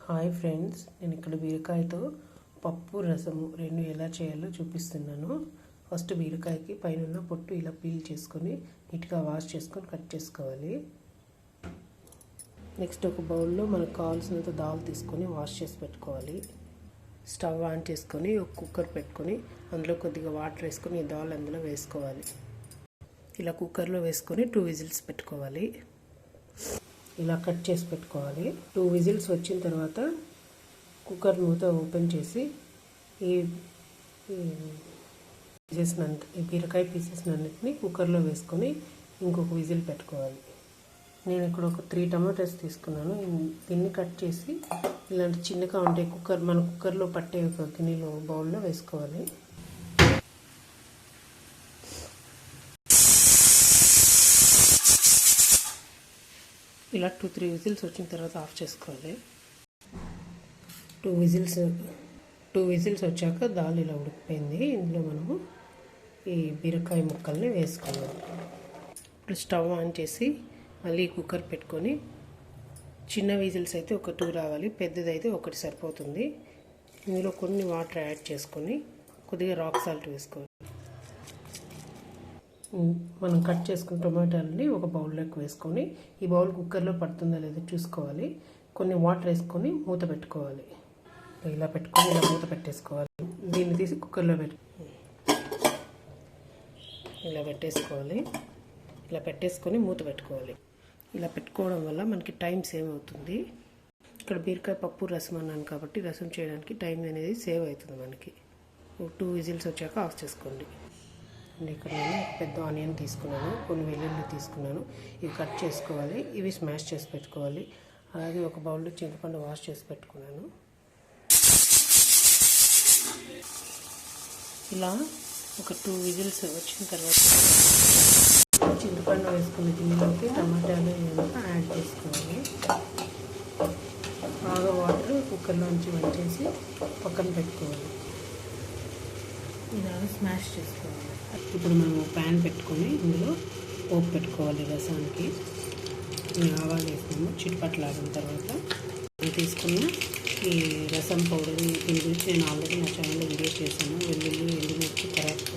Hi friends, నేను ఇక్కడ బీరకాయతో పప్పు రసము రెండు ఎలా చేయాలో చూపిస్తున్నాను. ఫస్ట్ బీరకాయకి పైన పొట్టు ఇలా పీల్ చేసుకొని నీట్గా వాష్ చేసుకొని కట్ చేసుకోవాలి. నెక్స్ట్ ఒక బౌల్లో మనకు కావాల్సినంత దాల్ తీసుకొని వాష్ చేసి పెట్టుకోవాలి. స్టవ్ ఆన్ చేసుకొని ఒక కుక్కర్ పెట్టుకొని అందులో కొద్దిగా వాటర్ వేసుకొని ఈ దాల్ అందులో వేసుకోవాలి. ఇలా కుక్కర్లో వేసుకొని 2 విజిల్స్ పెట్టుకోవాలి. ఇలా కట్ చేసి పెట్టుకోవాలి. 2 విజిల్స్ వచ్చిన తర్వాత కుక్కర్ మూత ఓపెన్ చేసి ఈ బీరకాయ పీసెస్ అన్నిటిని కుక్కర్లో వేసుకొని ఇంకొక విజిల్ పెట్టుకోవాలి. నేను ఇక్కడ ఒక 3 టమాటోస్ తీసుకున్నాను. దీన్ని కట్ చేసి ఇలాంటి చిన్నగా ఉంటే మన కుక్కర్లో పట్టే ఒక గిన్నెలో బౌల్లో వేసుకోవాలి. ఇలా 2-3 విజిల్స్ వచ్చిన తర్వాత ఆఫ్ చేసుకోవాలి. 2 విజిల్స్ వచ్చాక దాల్ ఇలా ఉడికిపోయింది. ఇందులో మనము ఈ బీరకాయ ముక్కల్ని వేసుకోవాలి. ఇప్పుడు స్టవ్ ఆన్ చేసి మళ్ళీ కుక్కర్ పెట్టుకొని చిన్న విజిల్స్ అయితే ఒక 2 రావాలి, పెద్దదైతే 1 సరిపోతుంది. ఇందులో కొన్ని వాటర్ యాడ్ చేసుకొని కొద్దిగా రాక్ సాల్ట్ వేసుకోవాలి. మనం కట్ చేసుకున్న టొమాటోలని ఒక బౌల్లోకి వేసుకొని ఈ బౌల్ కుక్కర్లో పడుతుందో లేదో చూసుకోవాలి. కొన్ని వాటర్ వేసుకొని మూత పెట్టుకోవాలి. ఇలా పెట్టుకొని ఇలా మూత పెట్టేసుకోవాలి. దీన్ని తీసి కుక్కర్లో ఇలా పెట్టేసుకోవాలి. ఇలా పెట్టేసుకొని మూత పెట్టుకోవాలి. ఇలా పెట్టుకోవడం వల్ల మనకి టైం సేవ్ అవుతుంది. ఇక్కడ బీరకాయ పప్పు రసం అన్నాను కాబట్టి రసం చేయడానికి టైం అనేది సేవ్ అవుతుంది మనకి. 2 విజిల్స్ వచ్చాక ఆఫ్ చేసుకోండి. ఇక్కడ నేను పెద్ద ఆనియన్ తీసుకున్నాను, కొన్ని వెల్లుల్లి తీసుకున్నాను. ఇవి కట్ చేసుకోవాలి. ఇవి స్మాష్ చేసి పెట్టుకోవాలి. అలాగే ఒక బౌల్లో చింతపండు వాష్ చేసి పెట్టుకున్నాను. ఇలా ఒక 2 విజిల్స్ వచ్చిన తర్వాత చింతపండు వేసుకున్న గిన్నెలోకి టమాటాలు యాడ్ చేసుకోవాలి. బాగా వాటర్ కుక్కర్లోంచి వంచేసి పక్కన పెట్టుకోవాలి. ఇలా స్మాష్ చేసుకోవాలి. ఇప్పుడు మనం ప్యాన్ పెట్టుకొని ఇందులో పోపు పెట్టుకోవాలి. రసానికి ఆవాలు వేసాము. చిట్పట్లాడిన తర్వాత తీసుకున్న ఈ రసం పౌడర్ దీని గురించి నేను ఆల్రెడీ నా ఛానల్లో వీడియో చేశాను. వెల్లుల్లి, ఎండుమిర్చి, కరివేపాకు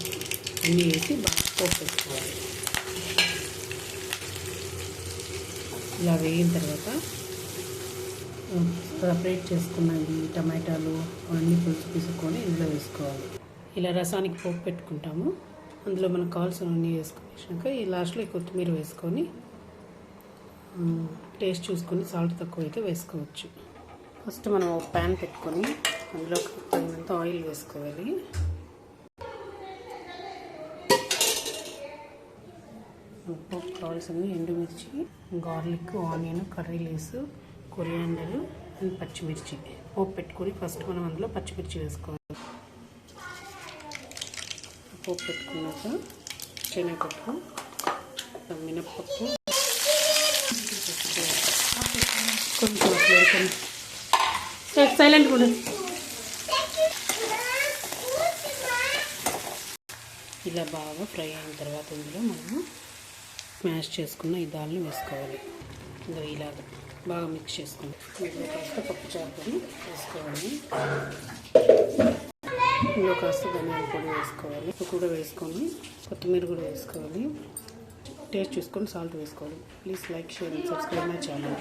అన్నీ వేసి బాగా పోపు పెట్టుకోవాలి. ఇలా వేగిన తర్వాత సపరేట్ చేసుకున్న ఈ టమాటాలు అన్నీ పులుసు తీసుకొని ఇందులో వేసుకోవాలి. ఇలా రసానికి పోపు పెట్టుకుంటాము. అందులో మనకు కావాల్సినవన్నీ వేసుకున్నాక ఈ లాస్ట్లో కొత్తిమీర వేసుకొని టేస్ట్ చూసుకొని సాల్ట్ తక్కువ అయితే వేసుకోవచ్చు. ఫస్ట్ మనం ఒక ప్యాన్ పెట్టుకొని అందులో తగినంత ఆయిల్ వేసుకోవాలి. పోపు కావాల్సిన ఎండుమిర్చి, garlic, onion, curry leaves, coriander and పచ్చిమిర్చి పోపు పెట్టుకొని ఫస్ట్ మనం అందులో పచ్చిమిర్చి వేసుకోవాలి. పోపు పెట్టుకున్నాక శనగపప్పు, మినప్పప్పు కొంచెం సైలెంట్ కూడా ఇలా బాగా ఫ్రై అయిన తర్వాత ఇందులో మనము స్మాష్ చేసుకున్న ఈ దాల్ని వేసుకోవాలి. ఇలాగా బాగా మిక్స్ చేసుకోండి. ఇందులో కాస్త పప్పుచారుని వేసుకోవాలి. ఇందులో కాస్త ధనియాల పొడి వేసుకోవాలి. ఉప్పు కూడా వేసుకొని కొత్తిమీర కూడా వేసుకోవాలి. టేస్ట్ చూసుకొని సాల్ట్ వేసుకోవాలి. Please like, share and subscribe my channel.